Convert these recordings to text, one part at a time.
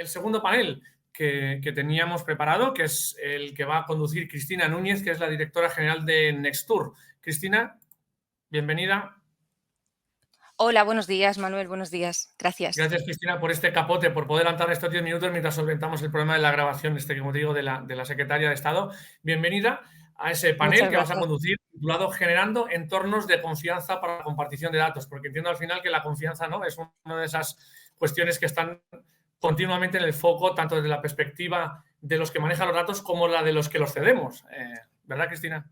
el segundo panel que teníamos preparado, que es el que va a conducir Cristina Núñez, que es la directora general de Nextur. Cristina, bienvenida. Hola, buenos días, Manuel, buenos días. Gracias. Gracias, Cristina, por este capote, por poder aguantar estos 10 minutos mientras solventamos el problema de la grabación, como te digo, de la secretaria de Estado. Bienvenida a ese panel Muchas que vas a gracias. conducir, titulado Generando entornos de confianza para la compartición de datos, porque entiendo al final que la confianza, ¿no?, es una de esas cuestiones que están continuamente en el foco, tanto desde la perspectiva de los que manejan los datos como la de los que los cedemos. ¿Verdad, Cristina?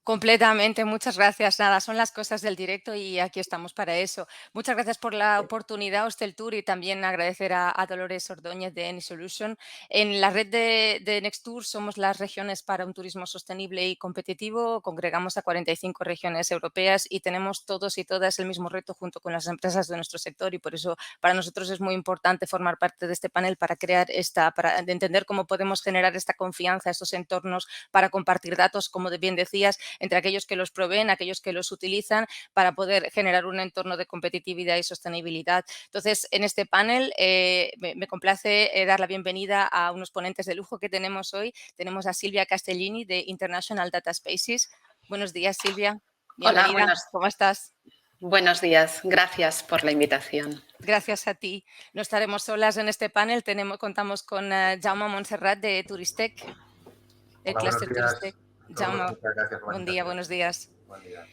Completamente, muchas gracias. Nada, son las cosas del directo y aquí estamos para eso. Muchas gracias por la oportunidad, Hosteltour, y también agradecer a Dolores Ordóñez de AnySolution. En la red de Nextur somos las regiones para un turismo sostenible y competitivo. Congregamos a 45 regiones europeas y tenemos todos y todas el mismo reto junto con las empresas de nuestro sector, y por eso para nosotros es muy importante formar parte de este panel para para entender cómo podemos generar esta confianza, estos entornos para compartir datos, como bien decías, entre aquellos que los proveen, aquellos que los utilizan, para poder generar un entorno de competitividad y sostenibilidad. Entonces, en este panel me complace dar la bienvenida a unos ponentes de lujo que tenemos hoy. Tenemos a Silvia Castellini de International Data Spaces. Buenos días, Silvia. Hola, Bienvenida. ¿Cómo estás? buenos días. Gracias por la invitación. Gracias a ti. No estaremos solas en este panel. Contamos con Jaume Montserrat de Turistec, el Hola, buenos clúster Turistec. días a todos. Jaume, Muchas gracias por la buen día, invitación. buenos días. Buen día.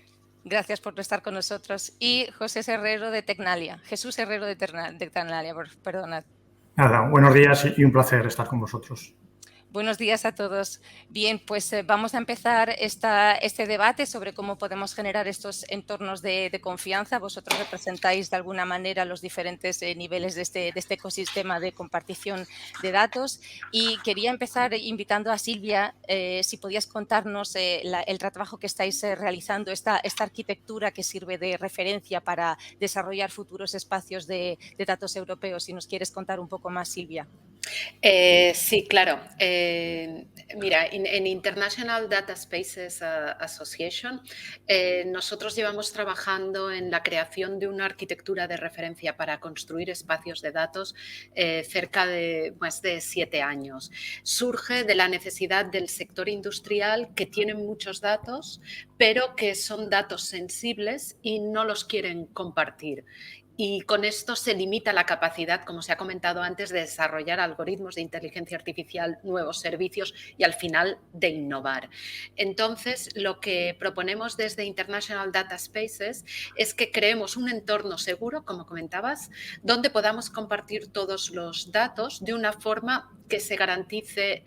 Gracias por estar con nosotros. Y José Herrero de Tecnalia. Jesús Herrero de Tecnalia, perdonad. Nada, buenos días y un placer estar con vosotros. Buenos días a todos. Bien, pues vamos a empezar este debate sobre cómo podemos generar estos entornos de confianza. Vosotros representáis de alguna manera los diferentes niveles de este ecosistema de compartición de datos, y quería empezar invitando a Silvia, si podías contarnos el trabajo que estáis realizando, esta arquitectura que sirve de referencia para desarrollar futuros espacios de datos europeos. Si nos quieres contar un poco más, Silvia. Sí, claro. Mira, en International Data Spaces Association, nosotros llevamos trabajando en la creación de una arquitectura de referencia para construir espacios de datos cerca de más de 7 años. Surge de la necesidad del sector industrial, que tiene muchos datos, pero que son datos sensibles y no los quieren compartir. Y con esto se limita la capacidad, como se ha comentado antes, de desarrollar algoritmos de inteligencia artificial, nuevos servicios y al final de innovar. Entonces, lo que proponemos desde International Data Spaces es que creemos un entorno seguro, como comentabas, donde podamos compartir todos los datos de una forma que se garantice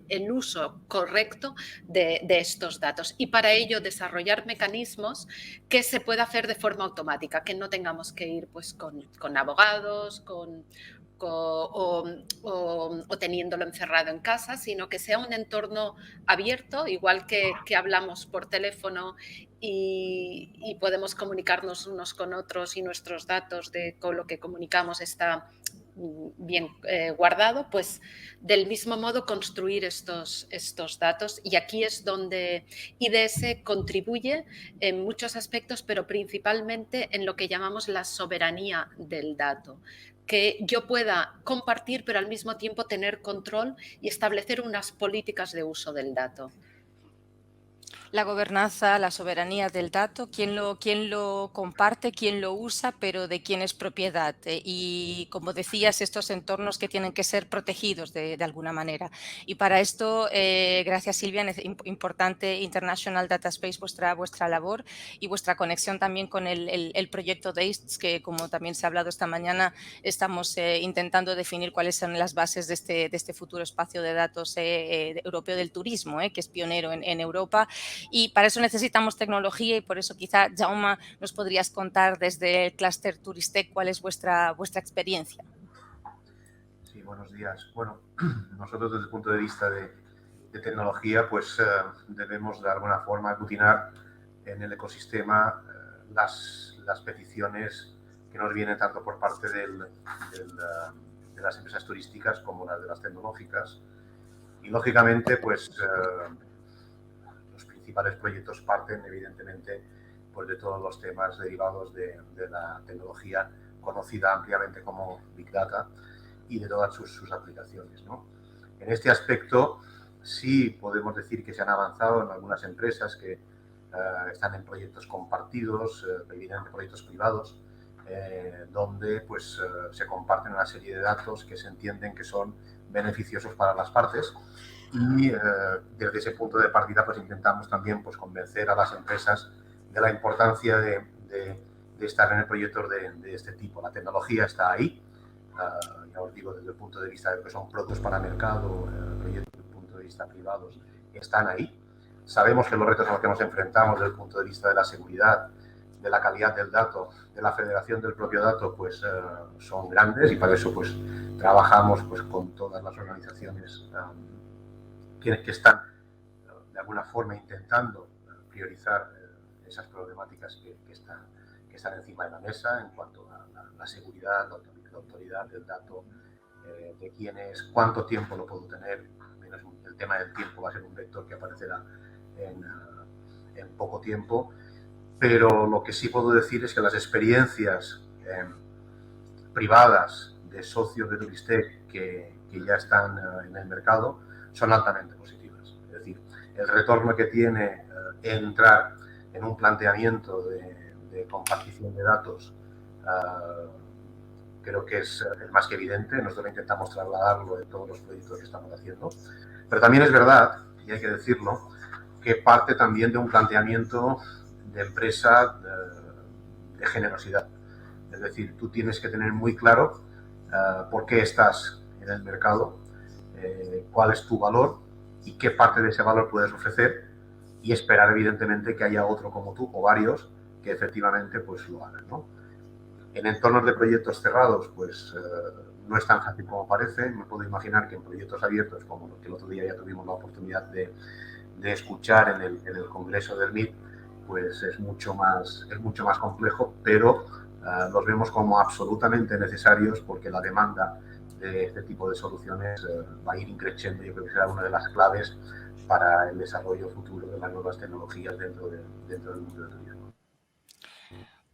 el uso correcto de estos datos, y para ello desarrollar mecanismos que se pueda hacer de forma automática, que no tengamos que ir pues, con abogados, o teniéndolo encerrado en casa, sino que sea un entorno abierto, igual que hablamos por teléfono y podemos comunicarnos unos con otros y nuestros datos con lo que comunicamos está bien guardado, pues del mismo modo construir estos datos. Y aquí es donde IDS contribuye en muchos aspectos, pero principalmente en lo que llamamos la soberanía del dato, que yo pueda compartir, pero al mismo tiempo tener control y establecer unas políticas de uso del dato. La gobernanza, la soberanía del dato, quién lo comparte, quién lo usa, pero de quién es propiedad. Y como decías, estos entornos que tienen que ser protegidos de alguna manera. Y para esto, gracias Silvia, es importante International Data Space, vuestra labor y vuestra conexión también con el proyecto DASTE, que como también se ha hablado esta mañana, estamos intentando definir cuáles son las bases de este futuro espacio de datos europeo del turismo, que es pionero en Europa. Y para eso necesitamos tecnología, y por eso quizá, Jaume, nos podrías contar desde el clúster Turistec cuál es vuestra experiencia. Sí, buenos días. Bueno, nosotros desde el punto de vista de tecnología, pues debemos de alguna forma aglutinar en el ecosistema las peticiones que nos vienen tanto por parte de las empresas turísticas como las de las tecnológicas. Y lógicamente, pues los principales proyectos parten evidentemente pues, de todos los temas derivados de la tecnología conocida ampliamente como Big Data, y de todas sus aplicaciones, ¿no? En este aspecto sí podemos decir que se han avanzado en algunas empresas que están en proyectos compartidos, evidentemente proyectos privados, donde pues, se comparten una serie de datos que se entienden que son beneficiosos para las partes y desde ese punto de partida pues intentamos también pues, convencer a las empresas de la importancia de estar en proyectos de este tipo. La tecnología está ahí, ya os digo, desde el punto de vista de que son productos para mercado, proyectos desde el punto de vista privados, están ahí. Sabemos que los retos a los que nos enfrentamos desde el punto de vista de la seguridad, de la calidad del dato, de la federación del propio dato, pues son grandes y para eso pues trabajamos pues con todas las organizaciones que están de alguna forma intentando priorizar esas problemáticas que están encima de la mesa en cuanto a la seguridad, la autoridad del dato, de quién es, cuánto tiempo lo puedo tener. El tema del tiempo va a ser un vector que aparecerá en poco tiempo, pero lo que sí puedo decir es que las experiencias privadas de socios de Turistec que ya están en el mercado son altamente positivas. Es decir, el retorno que tiene entrar en un planteamiento de compartición de datos creo que es más que evidente. Nosotros intentamos trasladarlo en todos los proyectos que estamos haciendo, pero también es verdad, y hay que decirlo, que parte también de un planteamiento de empresa de generosidad. Es decir, tú tienes que tener muy claro por qué estás en el mercado, cuál es tu valor y qué parte de ese valor puedes ofrecer y esperar evidentemente que haya otro como tú o varios que efectivamente pues lo hagan, ¿no? En entornos de proyectos cerrados pues no es tan fácil como parece. Me puedo imaginar que en proyectos abiertos como los que el otro día ya tuvimos la oportunidad de escuchar en el congreso del MIT, pues es mucho más complejo, pero los vemos como absolutamente necesarios porque la demanda de este tipo de soluciones va a ir increciendo. Yo creo que será una de las claves para el desarrollo futuro de las nuevas tecnologías dentro del mundo del turismo.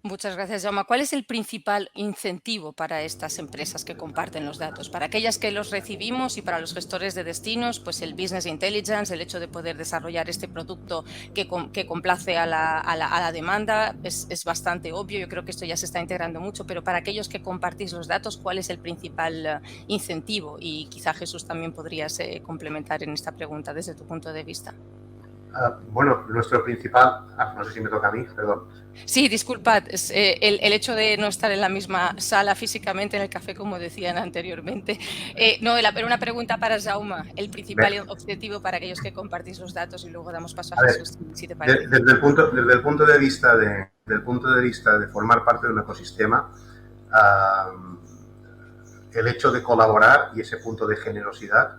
Muchas gracias, Jaume. ¿Cuál es el principal incentivo para estas empresas que comparten los datos? Para aquellas que los recibimos y para los gestores de destinos, pues el business intelligence, el hecho de poder desarrollar este producto que complace a la demanda es bastante obvio. Yo creo que esto ya se está integrando mucho, pero para aquellos que compartís los datos, ¿cuál es el principal incentivo? Y quizá Jesús también podrías complementar en esta pregunta desde tu punto de vista. Bueno, nuestro principal... no sé si me toca a mí, perdón. Sí, disculpad, el hecho de no estar en la misma sala físicamente en el café, como decían anteriormente. No, era una pregunta para Jaume, el principal objetivo para aquellos que compartís los datos y luego damos paso a Jesús, si te parece. Desde el punto de vista de formar parte de un ecosistema, el hecho de colaborar y ese punto de generosidad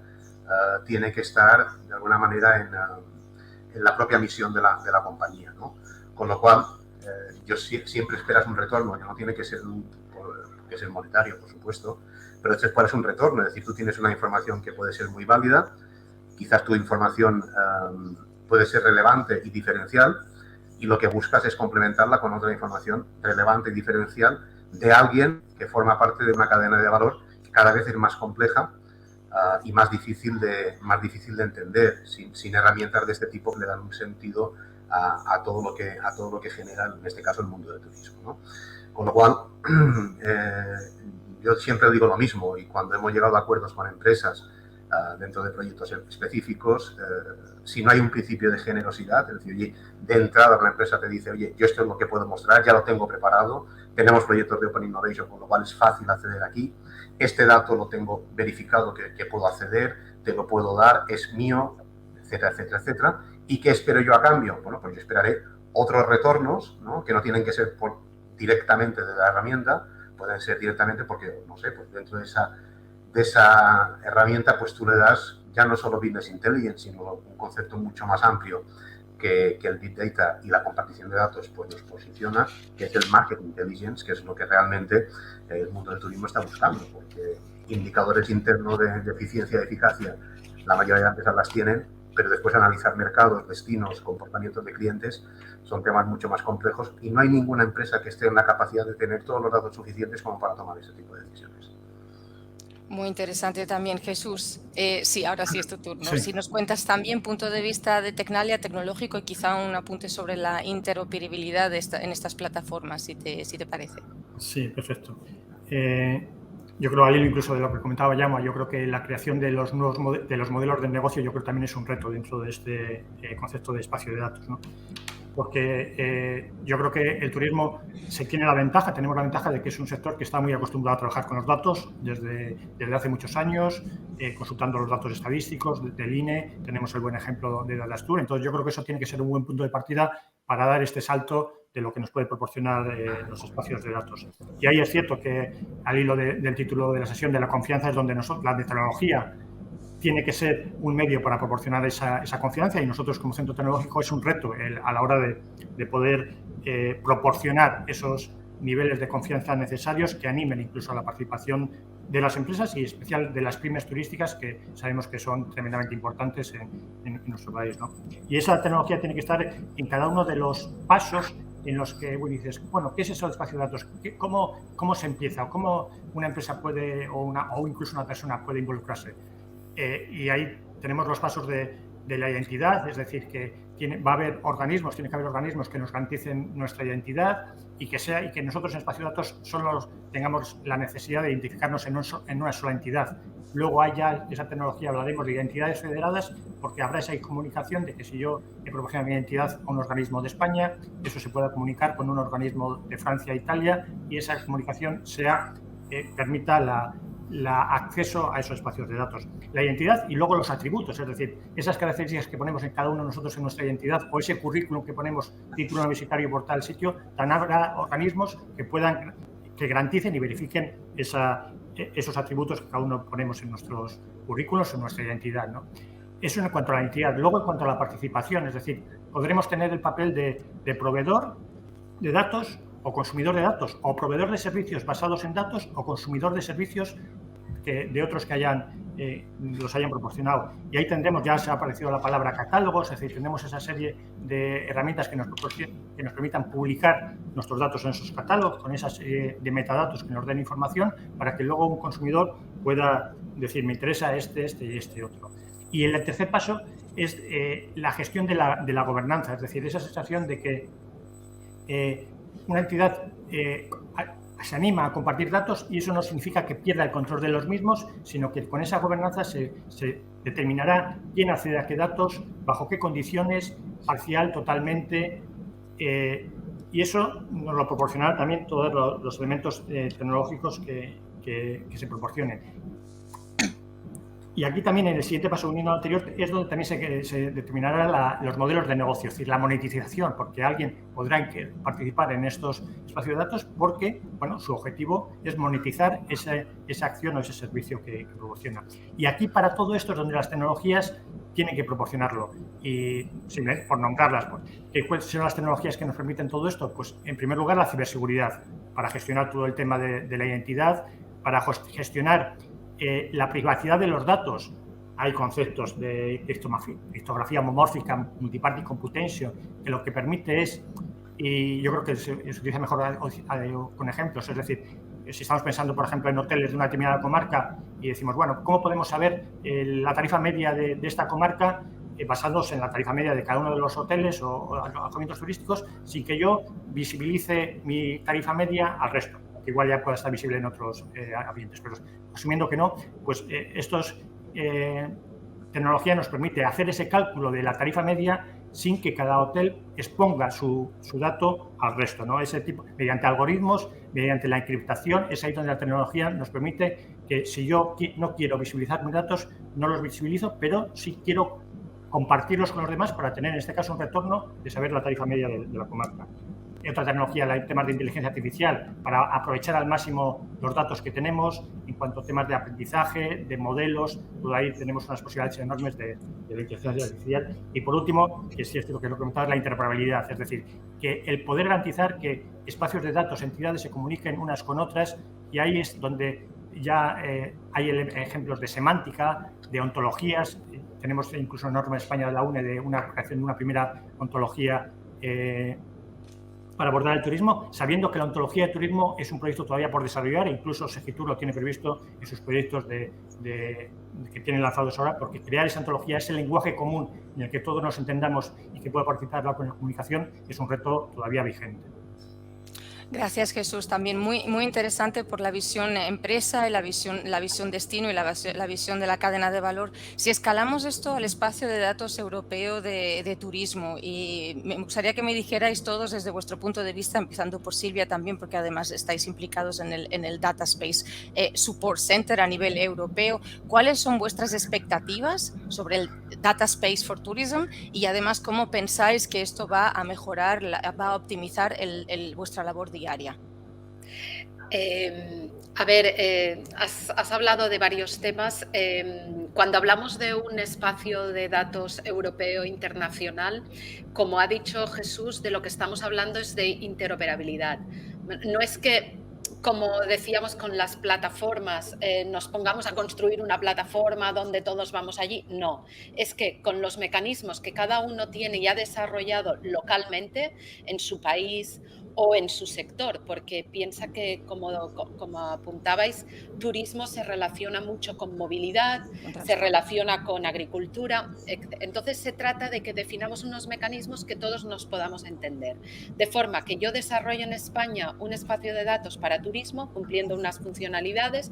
tiene que estar de alguna manera en la propia misión de la compañía, ¿no? Con lo cual, siempre esperas un retorno, que no tiene que ser monetario, por supuesto, pero esperas un retorno. Es decir, tú tienes una información que puede ser muy válida, quizás tu información puede ser relevante y diferencial, y lo que buscas es complementarla con otra información relevante y diferencial de alguien que forma parte de una cadena de valor que cada vez es más compleja y más difícil de entender. Sin herramientas de este tipo que le dan un sentido a todo lo que genera, en este caso, el mundo del turismo, ¿no? Con lo cual, yo siempre digo lo mismo, y cuando hemos llegado a acuerdos con empresas dentro de proyectos específicos, si no hay un principio de generosidad, es decir, oye, de entrada la empresa te dice, oye, yo esto es lo que puedo mostrar, ya lo tengo preparado, tenemos proyectos de Open Innovation, con lo cual es fácil acceder aquí, este dato lo tengo verificado que puedo acceder, te lo puedo dar, es mío, etcétera, etcétera, etcétera. ¿Y qué espero yo a cambio? Bueno, pues yo esperaré otros retornos, ¿no? Que no tienen que ser directamente de la herramienta, pueden ser directamente porque, no sé, pues dentro de esa herramienta, pues tú le das ya no solo Business Intelligence, sino un concepto mucho más amplio que el Big Data y la compartición de datos pues nos posiciona, que es el Market Intelligence, que es lo que realmente el mundo del turismo está buscando, porque indicadores internos de eficiencia y eficacia, la mayoría de empresas las tienen, pero después analizar mercados, destinos, comportamientos de clientes son temas mucho más complejos y no hay ninguna empresa que esté en la capacidad de tener todos los datos suficientes como para tomar ese tipo de decisiones. Muy interesante también, Jesús. Sí, ahora sí es tu turno. Sí. Si nos cuentas también punto de vista de Tecnalia, tecnológico y quizá un apunte sobre la interoperabilidad en estas plataformas, si te parece. Sí, perfecto. Yo creo, al hilo incluso de lo que comentaba Jaume, yo creo que la creación de los nuevos modelos de negocio yo creo que también es un reto dentro de este concepto de espacio de datos, ¿no? Porque yo creo que el turismo tenemos la ventaja de que es un sector que está muy acostumbrado a trabajar con los datos desde hace muchos años, consultando los datos estadísticos del INE, tenemos el buen ejemplo de Datastur, entonces yo creo que eso tiene que ser un buen punto de partida para dar este salto de lo que nos puede proporcionar los espacios de datos. Y ahí es cierto que, al hilo del título de la sesión, de la confianza, es donde la tecnología tiene que ser un medio para proporcionar esa confianza, y nosotros como centro tecnológico es un reto a la hora de poder proporcionar esos niveles de confianza necesarios que animen incluso a la participación de las empresas y en especial de las pymes turísticas, que sabemos que son tremendamente importantes en nuestro país, ¿no? Y esa tecnología tiene que estar en cada uno de los pasos en los que dices, bueno, ¿qué es eso de espacio de datos? ¿Cómo se empieza? ¿Cómo una empresa puede o incluso una persona puede involucrarse? Y ahí tenemos los pasos de la identidad, es decir, que tiene que haber organismos que nos garanticen nuestra identidad y que nosotros en espacio de datos solo tengamos la necesidad de identificarnos en una sola entidad. Luego haya esa tecnología, hablaremos de identidades federadas, porque habrá esa comunicación de que si yo he proporcionado mi identidad a un organismo de España, eso se pueda comunicar con un organismo de Francia e Italia, y esa comunicación permita acceso a esos espacios de datos. La identidad y luego los atributos, es decir, esas características que ponemos en cada uno de nosotros en nuestra identidad, o ese currículum que ponemos, título universitario por tal sitio, también habrá organismos que garanticen y verifiquen esos atributos que cada uno ponemos en nuestros currículos, en nuestra identidad, ¿no? Eso en cuanto a la identidad. Luego, en cuanto a la participación, es decir, podremos tener el papel de proveedor de datos o consumidor de datos, o proveedor de servicios basados en datos, o consumidor de servicios de otros que los hayan proporcionado. Y ahí tendremos, ya se ha aparecido la palabra catálogos, es decir, tenemos esa serie de herramientas que nos permitan publicar nuestros datos en esos catálogos, con esa serie de metadatos que nos den información, para que luego un consumidor pueda decir, me interesa este y este otro. Y el tercer paso es la gestión de la gobernanza, es decir, esa sensación de que una entidad se anima a compartir datos, y eso no significa que pierda el control de los mismos, sino que con esa gobernanza se determinará quién accede a qué datos, bajo qué condiciones, parcial, totalmente, y eso nos lo proporcionará también todos los elementos tecnológicos que se proporcionen. Y aquí también, en el siguiente paso, uniendo al anterior, es donde también se determinarán los modelos de negocio, es decir, la monetización, porque alguien podrá participar en estos espacios de datos porque, bueno, su objetivo es monetizar esa acción o ese servicio que proporciona. Y aquí, para todo esto, es donde las tecnologías tienen que proporcionarlo. Y, simplemente por nombrarlas, ¿cuáles son las tecnologías que nos permiten todo esto? Pues, en primer lugar, la ciberseguridad, para gestionar todo el tema de la identidad, para gestionar la privacidad de los datos. Hay conceptos de criptografía homomórfica, multiparty computation, que lo que permite es, y yo creo que se utiliza mejor con ejemplos, es decir, si estamos pensando, por ejemplo, en hoteles de una determinada comarca y decimos, bueno, ¿cómo podemos saber la tarifa media de esta comarca basados en la tarifa media de cada uno de los hoteles o alojamientos turísticos, sin que yo visibilice mi tarifa media al resto? Que igual ya pueda estar visible en otros ambientes, pero asumiendo que no, pues tecnología nos permite hacer ese cálculo de la tarifa media sin que cada hotel exponga su dato al resto, ¿no? Ese tipo, mediante algoritmos, mediante la encriptación, es ahí donde la tecnología nos permite que, si yo no quiero visibilizar mis datos, no los visibilizo, pero sí quiero compartirlos con los demás para tener, en este caso, un retorno de saber la tarifa media de la comarca. Otra tecnología, temas de inteligencia artificial, para aprovechar al máximo los datos que tenemos en cuanto a temas de aprendizaje, de modelos. Todo ahí tenemos unas posibilidades enormes de la inteligencia artificial. Y por último, que sí es lo que lo comentaba, es la interoperabilidad, es decir, que el poder garantizar que espacios de datos, entidades se comuniquen unas con otras, y ahí es donde ya hay ejemplos de semántica, de ontologías. Tenemos incluso una norma en España de la UNE de una creación de una primera ontología para abordar el turismo, sabiendo que la ontología de turismo es un proyecto todavía por desarrollar, e incluso Segitur lo tiene previsto en sus proyectos que tienen lanzados ahora, porque crear esa ontología, ese lenguaje común en el que todos nos entendamos y que pueda participar la comunicación, es un reto todavía vigente. Gracias, Jesús. También muy interesante por la visión empresa y la visión destino y la visión de la cadena de valor. Si escalamos esto al espacio de datos europeo de turismo, y me gustaría que me dijerais todos desde vuestro punto de vista, empezando por Silvia también, porque además estáis implicados en el Data Space Support Center a nivel europeo, ¿cuáles son vuestras expectativas sobre el Data Space for Tourism y además cómo pensáis que esto va a mejorar, va a optimizar vuestra labor diaria? Has hablado de varios temas. Cuando hablamos de un espacio de datos europeo internacional, como ha dicho Jesús, de lo que estamos hablando es de interoperabilidad. No es que, como decíamos con las plataformas, nos pongamos a construir una plataforma donde todos vamos allí. No, es que con los mecanismos que cada uno tiene y ha desarrollado localmente en su país o en su sector, porque piensa que, como apuntabais, turismo se relaciona mucho con movilidad, se relaciona con agricultura. Entonces se trata de que definamos unos mecanismos que todos nos podamos entender, de forma que yo desarrollo en España un espacio de datos para turismo, cumpliendo unas funcionalidades,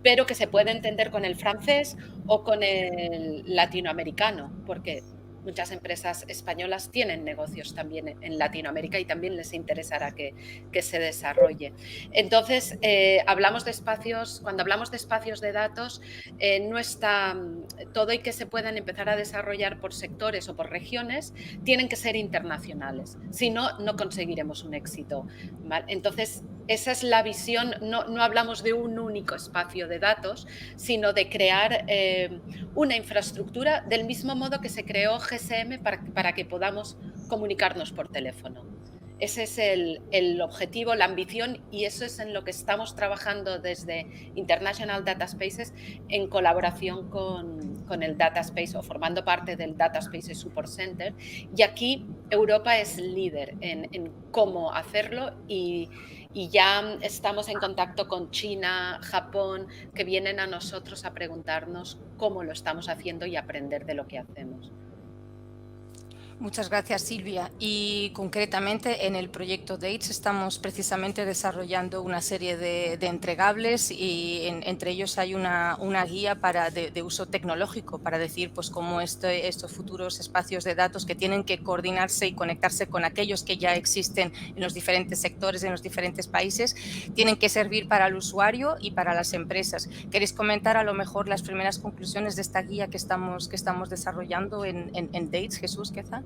pero que se puede entender con el francés o con el latinoamericano, porque muchas empresas españolas tienen negocios también en Latinoamérica y también les interesará que se desarrolle. Entonces, cuando hablamos de espacios de datos, no está todo y que se puedan empezar a desarrollar por sectores o por regiones, tienen que ser internacionales. Si no, no conseguiremos un éxito, ¿vale? Entonces, esa es la visión. No hablamos de un único espacio de datos, sino de crear una infraestructura del mismo modo que se creó GSM para que podamos comunicarnos por teléfono. Ese es el objetivo, la ambición, y eso es en lo que estamos trabajando desde International Data Spaces en colaboración con el Data Space o formando parte del Data Spaces Support Center. Y aquí Europa es líder en cómo hacerlo y ya estamos en contacto con China, Japón, que vienen a nosotros a preguntarnos cómo lo estamos haciendo y aprender de lo que hacemos. Muchas gracias, Silvia. Y concretamente en el proyecto DATES estamos precisamente desarrollando una serie de entregables y entre ellos hay una guía de uso tecnológico para decir pues cómo estos futuros espacios de datos que tienen que coordinarse y conectarse con aquellos que ya existen en los diferentes sectores, en los diferentes países, tienen que servir para el usuario y para las empresas. ¿Queréis comentar a lo mejor las primeras conclusiones de esta guía que estamos desarrollando en DATES, Jesús, quizá?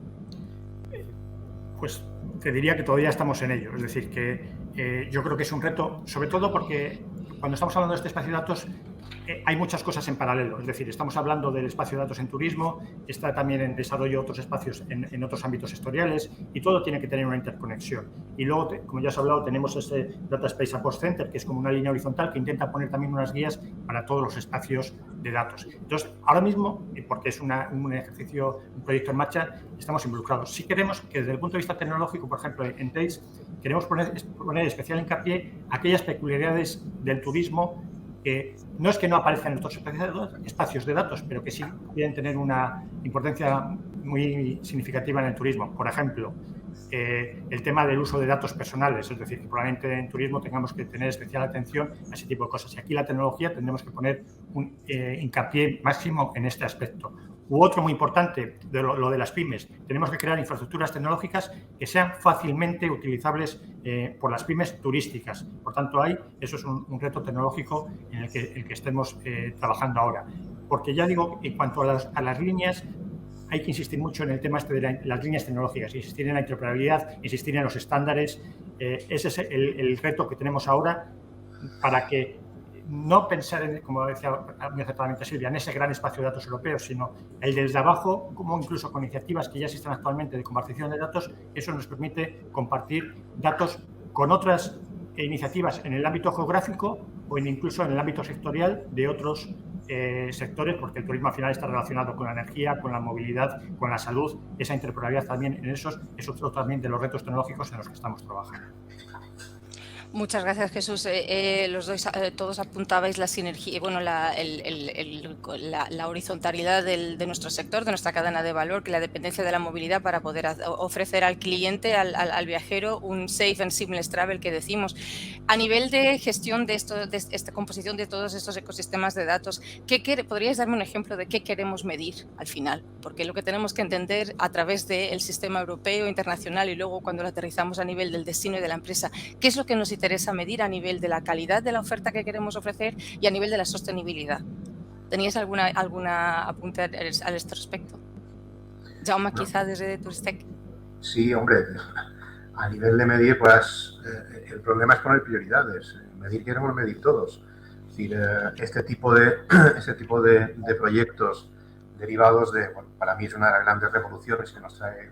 Pues te diría que todavía estamos en ello. Es decir, que yo creo que es un reto, sobre todo porque cuando estamos hablando de este espacio de datos hay muchas cosas en paralelo. Es decir, estamos hablando del espacio de datos en turismo, está también en desarrollo otros espacios en otros ámbitos sectoriales y todo tiene que tener una interconexión. Y luego, como ya os he hablado, tenemos ese Data Space Support Center, que es como una línea horizontal que intenta poner también unas guías para todos los espacios de datos. Entonces, ahora mismo, porque es un ejercicio, un proyecto en marcha, estamos involucrados. Sí queremos que desde el punto de vista tecnológico, por ejemplo, en DATES, queremos poner especial hincapié aquellas peculiaridades del turismo que no es que no aparezcan en otros espacios de datos, pero que sí pueden tener una importancia muy significativa en el turismo. Por ejemplo, el tema del uso de datos personales, es decir, que probablemente en turismo tengamos que tener especial atención a ese tipo de cosas. Y aquí la tecnología tendremos que poner un hincapié máximo en este aspecto. U otro muy importante, lo de las pymes. Tenemos que crear infraestructuras tecnológicas que sean fácilmente utilizables por las pymes turísticas. Por tanto, eso es un reto tecnológico en el que estemos trabajando ahora. Porque ya digo, en cuanto a las líneas, hay que insistir mucho en el tema de las líneas tecnológicas, insistir en la interoperabilidad, insistir en los estándares. Ese es el reto que tenemos ahora para que no pensar, como decía muy acertadamente Silvia, en ese gran espacio de datos europeos, sino el desde abajo, como incluso con iniciativas que ya existen actualmente de compartición de datos. Eso nos permite compartir datos con otras iniciativas en el ámbito geográfico o incluso en el ámbito sectorial de otros sectores, porque el turismo al final está relacionado con la energía, con la movilidad, con la salud. Esa interoperabilidad también en esos es otro también de los retos tecnológicos en los que estamos trabajando. Muchas gracias, Jesús. Los dos, todos apuntabais la sinergia, bueno, la horizontalidad de nuestro sector, de nuestra cadena de valor, que la dependencia de la movilidad para poder ofrecer al cliente, al viajero, un safe and seamless travel que decimos. A nivel de gestión de esta composición de todos estos ecosistemas de datos, ¿podríais darme un ejemplo de qué queremos medir al final? Porque lo que tenemos que entender a través del sistema europeo, internacional y luego cuando lo aterrizamos a nivel del destino y de la empresa, ¿qué es lo que nos interesa medir a nivel de la calidad de la oferta que queremos ofrecer y a nivel de la sostenibilidad? ¿Teníais alguna apunte a este respecto? Jaume, quizá desde Turistec. Sí, hombre, a nivel de medir, pues el problema es poner prioridades. Medir queremos medir todos. Es decir, este tipo de proyectos derivados de, bueno, para mí es una de las grandes revoluciones que nos trae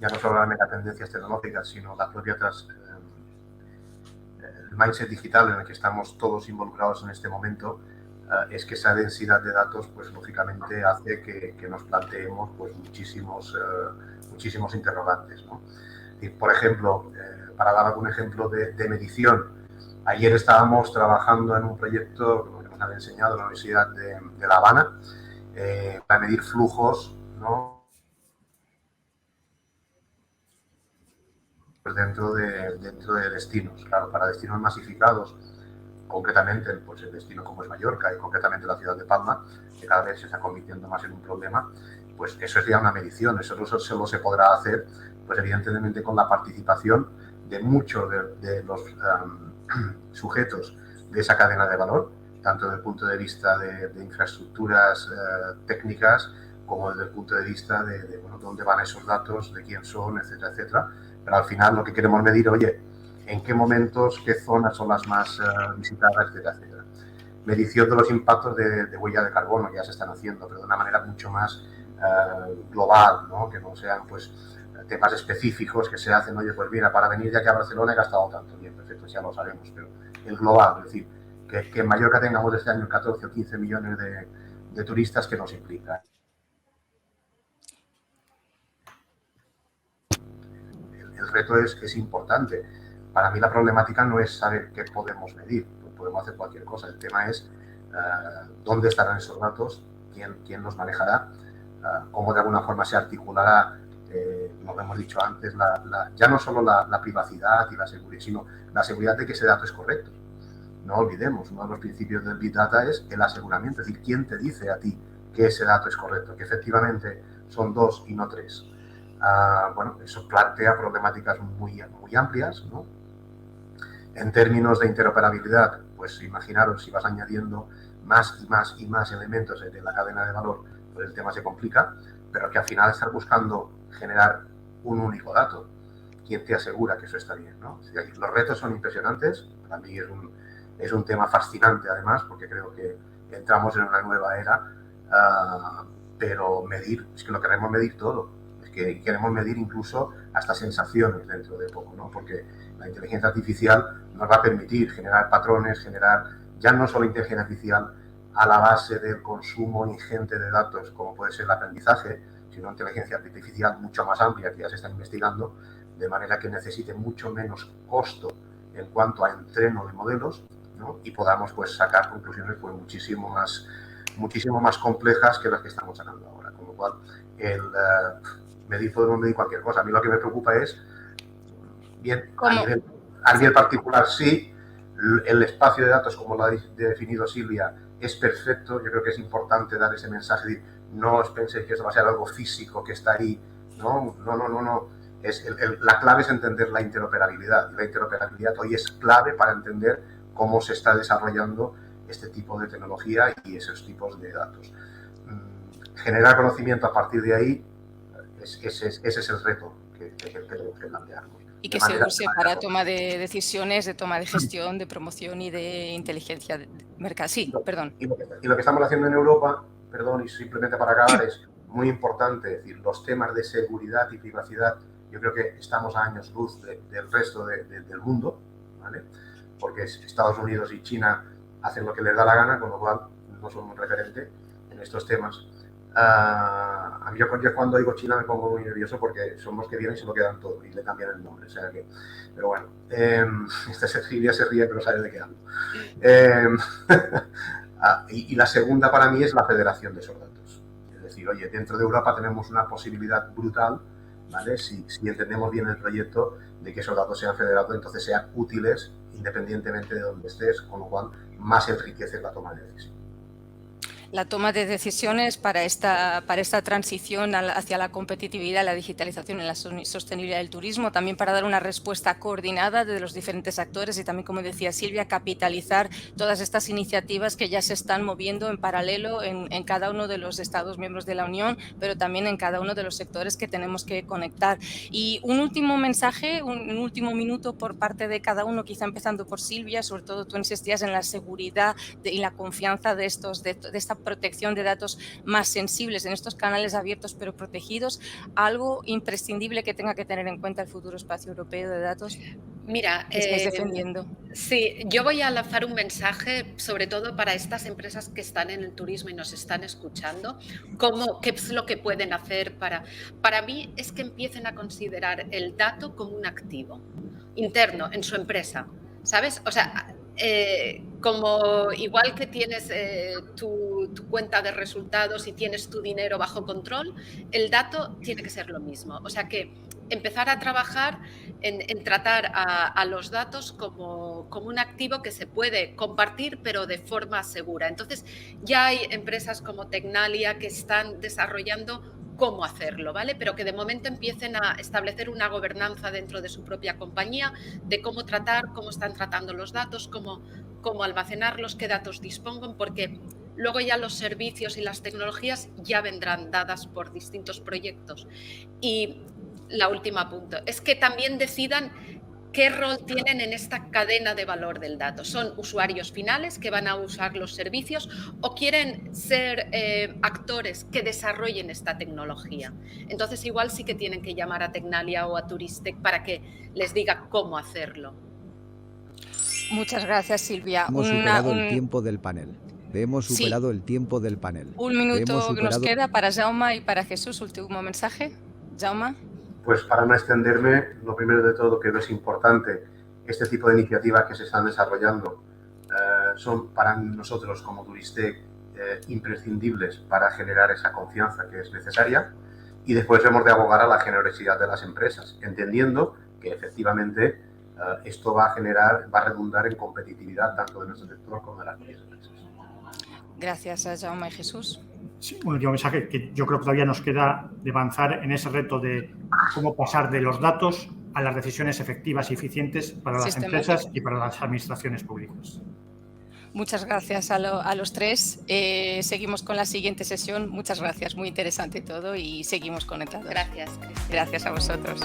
ya no solo las megatendencias tecnológicas, sino la propia el mindset digital en el que estamos todos involucrados en este momento, es que esa densidad de datos, pues lógicamente hace que nos planteemos pues muchísimos interrogantes, ¿no? Y, por ejemplo, para dar algún ejemplo de medición, ayer estábamos trabajando en un proyecto que nos había enseñado la Universidad de La Habana para medir flujos, ¿no?, dentro de destinos, claro, para destinos masificados, concretamente pues el destino como es Mallorca y concretamente la ciudad de Palma, que cada vez se está convirtiendo más en un problema, pues eso es ya una medición. Eso solo se podrá hacer, pues evidentemente con la participación de muchos de los sujetos de esa cadena de valor, tanto desde el punto de vista de infraestructuras técnicas, como desde el punto de vista de bueno, dónde van esos datos, de quién son, etcétera, etcétera. Pero al final lo que queremos medir, oye, en qué momentos, qué zonas son las más visitadas, etcétera, etcétera. Medición de los impactos de huella de carbono ya se están haciendo, pero de una manera mucho más global, ¿no? Que no sean pues temas específicos que se hacen, oye, pues mira, para venir de aquí a Barcelona he gastado tanto. Bien, perfecto, ya lo sabemos, pero el global, es decir, que en Mallorca tengamos este año 14 o 15 millones de turistas, que nos implica. El reto es importante. Para mí la problemática no es saber qué podemos medir, pues podemos hacer cualquier cosa. El tema es dónde estarán esos datos, quién los manejará, cómo de alguna forma se articulará, como hemos dicho antes, ya no solo la privacidad y la seguridad, sino la seguridad de que ese dato es correcto. No olvidemos, uno de los principios del Big Data es el aseguramiento, es decir, quién te dice a ti que ese dato es correcto, que efectivamente son 2 y no 3. Bueno, eso plantea problemáticas muy amplias, ¿no? En términos de interoperabilidad, pues imaginaros, si vas añadiendo más y más elementos de la cadena de valor, pues el tema se complica, pero que al final estás buscando generar un único dato. ¿Quién te asegura que eso está bien, ¿no? Los retos son impresionantes, para mí es un tema fascinante además, porque creo que entramos en una nueva era, pero medir, es que lo queremos medir todo. Que queremos medir incluso hasta sensaciones dentro de poco, ¿no? Porque la inteligencia artificial nos va a permitir generar patrones, generar ya no solo inteligencia artificial a la base del consumo ingente de datos, como puede ser el aprendizaje, sino inteligencia artificial mucho más amplia que ya se está investigando, de manera que necesite mucho menos costo en cuanto a entreno de modelos, ¿no? Y podamos pues sacar conclusiones pues muchísimo más complejas que las que estamos sacando ahora, con lo cual podemos medir cualquier cosa. A mí lo que me preocupa es, bien, a nivel particular sí, el espacio de datos, como lo ha definido Silvia, es perfecto. Yo creo que es importante dar ese mensaje de no os penséis que eso va a ser algo físico que está ahí. No. La clave es entender la interoperabilidad. La interoperabilidad hoy es clave para entender cómo se está desarrollando este tipo de tecnología y esos tipos de datos. Generar conocimiento a partir de ahí, ese es el reto que tenemos que plantearnos. Y que se use para toma de decisiones, de toma de gestión, de promoción y de inteligencia de mercado. Sí, perdón. Y lo que estamos haciendo en Europa, y simplemente para acabar, es muy importante. Es decir, los temas de seguridad y privacidad, yo creo que estamos a años luz del resto del mundo, ¿vale? Porque Estados Unidos y China hacen lo que les da la gana, con lo cual no son un referente en estos temas. A mí yo cuando digo China me pongo muy nervioso porque son los que vienen y se lo quedan todo y le cambian el nombre. O sea que, pero bueno, Silvia se ríe pero sabe de qué hablo. Y la segunda para mí es la federación de esos datos. Es decir, oye, dentro de Europa tenemos una posibilidad brutal, ¿vale? Si entendemos bien el proyecto, de que esos datos sean federados, entonces sean útiles independientemente de donde estés, con lo cual más enriquece la toma de decisión. La toma de decisiones para esta transición hacia la competitividad, la digitalización y la sostenibilidad del turismo, también para dar una respuesta coordinada de los diferentes actores y también, como decía Silvia, capitalizar todas estas iniciativas que ya se están moviendo en paralelo en cada uno de los Estados miembros de la Unión, pero también en cada uno de los sectores que tenemos que conectar. Y un último mensaje, un último minuto por parte de cada uno, quizá empezando por Silvia, sobre todo tú insistías en la seguridad y la confianza de esta protección de datos más sensibles en estos canales abiertos pero protegidos, algo imprescindible que tenga que tener en cuenta el futuro espacio europeo de datos. Mira, que estáis defendiendo. Sí, yo voy a lanzar un mensaje sobre todo para estas empresas que están en el turismo y nos están escuchando, qué es lo que pueden hacer para mí es que empiecen a considerar el dato como un activo interno en su empresa, ¿sabes? O sea, como igual que tienes tu cuenta de resultados y tienes tu dinero bajo control, el dato tiene que ser lo mismo. O sea que empezar a trabajar en tratar a los datos como un activo que se puede compartir pero de forma segura. Entonces ya hay empresas como Tecnalia que están desarrollando cómo hacerlo, ¿vale? Pero que de momento empiecen a establecer una gobernanza dentro de su propia compañía de cómo tratar, cómo están tratando los datos, cómo almacenarlos, qué datos dispongan, porque luego ya los servicios y las tecnologías ya vendrán dadas por distintos proyectos. Y la última punto es que también decidan qué rol tienen en esta cadena de valor del dato. ¿Son usuarios finales que van a usar los servicios o quieren ser actores que desarrollen esta tecnología? Entonces igual sí que tienen que llamar a Tecnalia o a Turistec para que les diga cómo hacerlo. Muchas gracias, Silvia. Hemos superado el tiempo del panel. Hemos superado el tiempo del panel. Un minuto que nos queda para Jaume y para Jesús. Último mensaje. Jaume. Pues para no extenderme, lo primero de todo que es importante, este tipo de iniciativas que se están desarrollando son para nosotros como Turistec imprescindibles para generar esa confianza que es necesaria y después hemos de abogar a la generosidad de las empresas, entendiendo que efectivamente esto va a redundar en competitividad tanto de nuestro sector como de las propias empresas. Gracias a Jaume y Jesús. Sí, un último mensaje que yo creo que todavía nos queda de avanzar en ese reto de cómo pasar de los datos a las decisiones efectivas y eficientes para las empresas y para las administraciones públicas. Muchas gracias a los tres. Seguimos con la siguiente sesión. Muchas gracias, muy interesante todo y seguimos conectados. Gracias, Cristian. Gracias a vosotros.